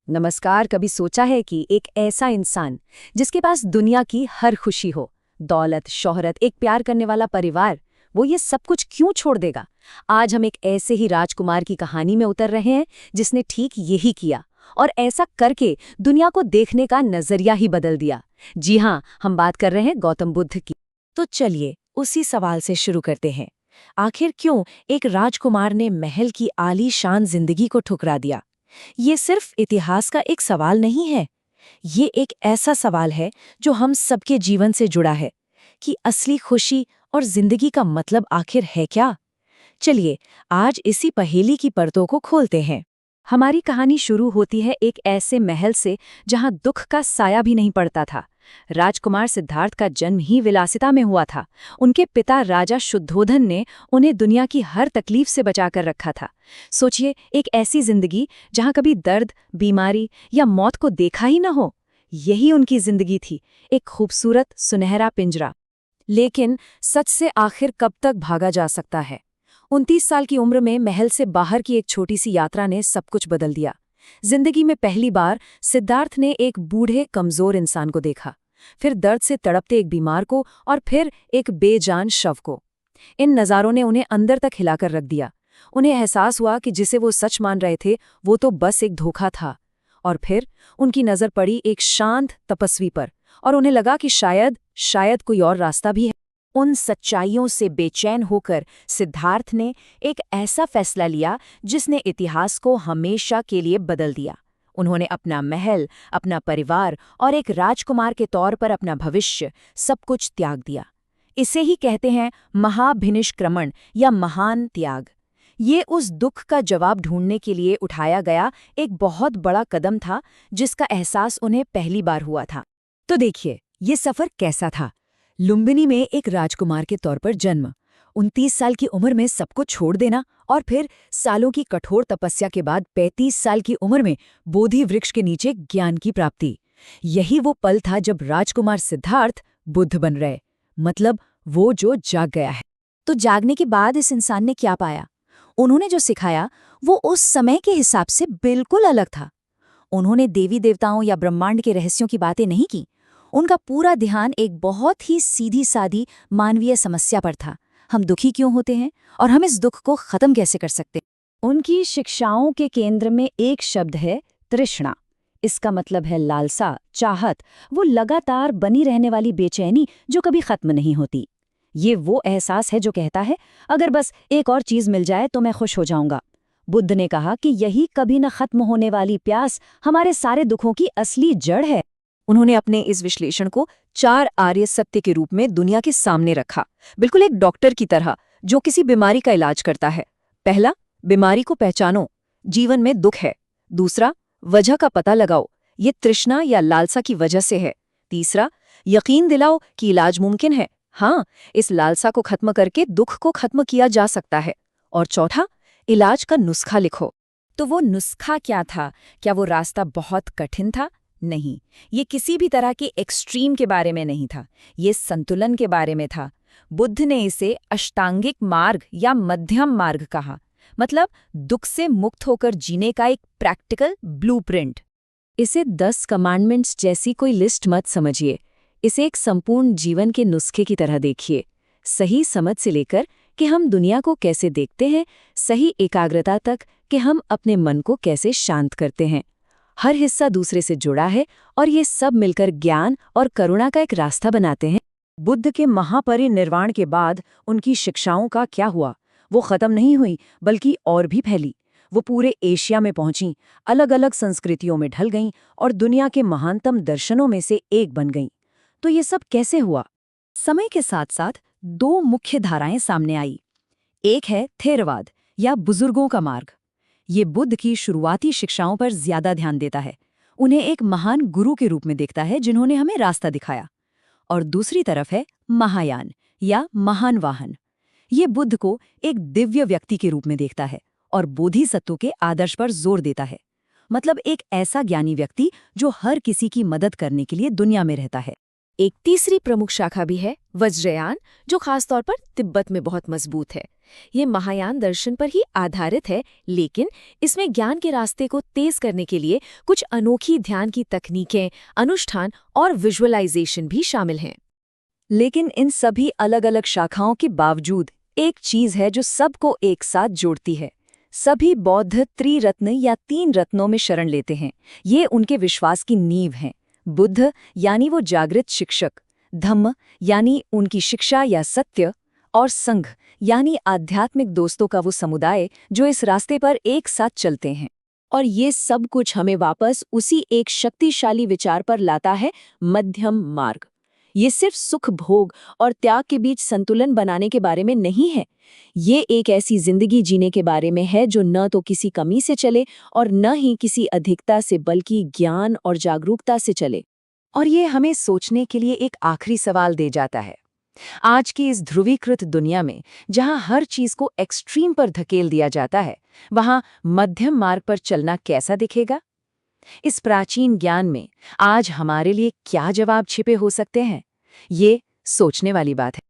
नमस्कार। कभी सोचा है कि एक ऐसा इंसान जिसके पास दुनिया की हर खुशी हो, दौलत, शोहरत, एक प्यार करने वाला परिवार, वो ये सब कुछ क्यों छोड़ देगा? आज हम एक ऐसे ही राजकुमार की कहानी में उतर रहे हैं जिसने ठीक यही किया और ऐसा करके दुनिया को देखने का नजरिया ही बदल दिया। जी हाँ, हम बात कर रहे हैं गौतम बुद्ध की। तो चलिए उसी सवाल से शुरू करते हैं। आखिर क्यों एक राजकुमार ने महल की आलीशान जिंदगी को ठुकरा दिया? ये सिर्फ इतिहास का एक सवाल नहीं है। ये एक ऐसा सवाल है जो हम सबके जीवन से जुड़ा है कि असली खुशी और जिंदगी का मतलब आखिर है क्या। चलिए आज इसी पहेली की परतों को खोलते हैं। हमारी कहानी शुरू होती है एक ऐसे महल से जहां दुख का साया भी नहीं पड़ता था। राजकुमार सिद्धार्थ का जन्म ही विलासिता में हुआ था। उनके पिता राजा शुद्धोधन ने उन्हें दुनिया की हर तकलीफ से बचाकर रखा था। सोचिए, एक ऐसी जिंदगी जहां कभी दर्द, बीमारी या मौत को देखा ही न हो। यही उनकी जिंदगी थी, एक खूबसूरत सुनहरा पिंजरा। लेकिन सच से आखिर कब तक भागा जा सकता है? 29 साल की उम्र में महल से बाहर की एक छोटी सी यात्रा ने सब कुछ बदल दिया। जिंदगी में पहली बार सिद्धार्थ ने एक बूढ़े कमजोर इंसान को देखा, फिर दर्द से तड़पते एक बीमार को और फिर एक बेजान शव को। इन नज़ारों ने उन्हें अंदर तक हिलाकर रख दिया। उन्हें एहसास हुआ कि जिसे वो सच मान रहे थे वो तो बस एक धोखा था। और फिर उनकी नज़र पड़ी एक शांत तपस्वी पर और उन्हें लगा कि शायद कोई और रास्ता भी है। उन सच्चाइयों से बेचैन होकर सिद्धार्थ ने एक ऐसा फैसला लिया जिसने इतिहास को हमेशा के लिए बदल दिया। उन्होंने अपना महल, अपना परिवार और एक राजकुमार के तौर पर अपना भविष्य सब कुछ त्याग दिया। इसे ही कहते हैं महाभिनिष्क्रमण या महान त्याग। ये उस दुख का जवाब ढूंढने के लिए उठाया गया एक बहुत बड़ा कदम था जिसका एहसास उन्हें पहली बार हुआ था। तो देखिए ये सफर कैसा था। लुम्बिनी में एक राजकुमार के तौर पर जन्म, 29 साल की उम्र में सबको छोड़ देना और फिर सालों की कठोर तपस्या के बाद 35 साल की उम्र में बोधि वृक्ष के नीचे ज्ञान की प्राप्ति। यही वो पल था जब राजकुमार सिद्धार्थ बुद्ध बन रहे, मतलब वो जो जाग गया है। तो जागने के बाद इस इंसान ने क्या पाया? उन्होंने जो सिखाया वो उस समय के हिसाब से बिल्कुल अलग था। उन्होंने देवी देवताओं या ब्रह्मांड के रहस्यों की बातें नहीं की। उनका पूरा ध्यान एक बहुत ही सीधी सादी मानवीय समस्या पर था। हम दुखी क्यों होते हैं और हम इस दुख को खत्म कैसे कर सकते हैं? उनकी शिक्षाओं के केंद्र में एक शब्द है तृष्णा। इसका मतलब है लालसा, चाहत, वो लगातार बनी रहने वाली बेचैनी जो कभी खत्म नहीं होती। ये वो एहसास है जो कहता है अगर बस एक और चीज मिल जाए तो मैं खुश हो जाऊंगा। बुद्ध ने कहा कि यही कभी न खत्म होने वाली प्यास हमारे सारे दुखों की असली जड़ है। उन्होंने अपने इस विश्लेषण को 4 आर्य सत्य के रूप में दुनिया के सामने रखा, बिल्कुल एक डॉक्टर की तरह जो किसी बीमारी का इलाज करता है। पहला, बीमारी को पहचानो, जीवन में दुख है। दूसरा, वजह का पता लगाओ, ये तृष्णा या लालसा की वजह से है। तीसरा, यकीन दिलाओ कि इलाज मुमकिन है, हाँ, इस लालसा को खत्म करके दुख को खत्म किया जा सकता है। और चौथा, इलाज का नुस्खा लिखो। तो वो नुस्खा क्या था? क्या वो रास्ता बहुत कठिन था? नहीं, ये किसी भी तरह के एक्सट्रीम के बारे में नहीं था, ये संतुलन के बारे में था। बुद्ध ने इसे अष्टांगिक मार्ग या मध्यम मार्ग कहा, मतलब दुख से मुक्त होकर जीने का एक प्रैक्टिकल ब्लूप्रिंट। इसे 10 कमांडमेंट्स जैसी कोई लिस्ट मत समझिए, इसे एक संपूर्ण जीवन के नुस्खे की तरह देखिए। सही समझ से लेकर कि हम दुनिया को कैसे देखते हैं, सही एकाग्रता तक कि हम अपने मन को कैसे शांत करते हैं। हर हिस्सा दूसरे से जुड़ा है और ये सब मिलकर ज्ञान और करुणा का एक रास्ता बनाते हैं। बुद्ध के महापरिनिर्वाण के बाद उनकी शिक्षाओं का क्या हुआ? वो खत्म नहीं हुई बल्कि और भी फैली। वो पूरे एशिया में पहुंची, अलग अलग संस्कृतियों में ढल गईं और दुनिया के महानतम दर्शनों में से एक बन गईं। तो ये सब कैसे हुआ? समय के साथ साथ 2 मुख्य धाराएं सामने आई। एक है थेरवाद या बुजुर्गों का मार्ग। ये बुद्ध की शुरुआती शिक्षाओं पर ज्यादा ध्यान देता है, उन्हें एक महान गुरु के रूप में देखता है जिन्होंने हमें रास्ता दिखाया। और दूसरी तरफ है महायान या महान वाहन। ये बुद्ध को एक दिव्य व्यक्ति के रूप में देखता है और बोधिसत्वों के आदर्श पर जोर देता है, मतलब एक ऐसा ज्ञानी व्यक्ति जो हर किसी की मदद करने के लिए दुनिया में रहता है। एक तीसरी प्रमुख शाखा भी है वज्रयान, जो खासतौर पर तिब्बत में बहुत मजबूत है। ये महायान दर्शन पर ही आधारित है, लेकिन इसमें ज्ञान के रास्ते को तेज करने के लिए कुछ अनोखी ध्यान की तकनीकें, अनुष्ठान और विजुअलाइजेशन भी शामिल हैं। लेकिन इन सभी अलग-अलग शाखाओं के बावजूद एक चीज है जो सबको एक साथ जोड़ती है। सभी बौद्ध त्रिरत्न या 3 रत्नों में शरण लेते हैं। ये उनके विश्वास की नींव हैं। बुद्ध यानी वो जागृत शिक्षक, धम्म यानी उनकी शिक्षा या सत्य, और संघ यानी आध्यात्मिक दोस्तों का वो समुदाय जो इस रास्ते पर एक साथ चलते हैं। और ये सब कुछ हमें वापस उसी एक शक्तिशाली विचार पर लाता है, मध्यम मार्ग। ये सिर्फ सुख भोग और त्याग के बीच संतुलन बनाने के बारे में नहीं है। ये एक ऐसी जिंदगी जीने के बारे में है जो न तो किसी कमी से चले और न ही किसी अधिकता से, बल्कि ज्ञान और जागरूकता से चले। और ये हमें सोचने के लिए एक आखिरी सवाल दे जाता है। आज की इस ध्रुवीकृत दुनिया में, जहां हर चीज को एक्सट्रीम पर धकेल दिया जाता है, वहां मध्यम मार्ग पर चलना कैसा दिखेगा? इस प्राचीन ज्ञान में आज हमारे लिए क्या जवाब छिपे हो सकते हैं? ये सोचने वाली बात है।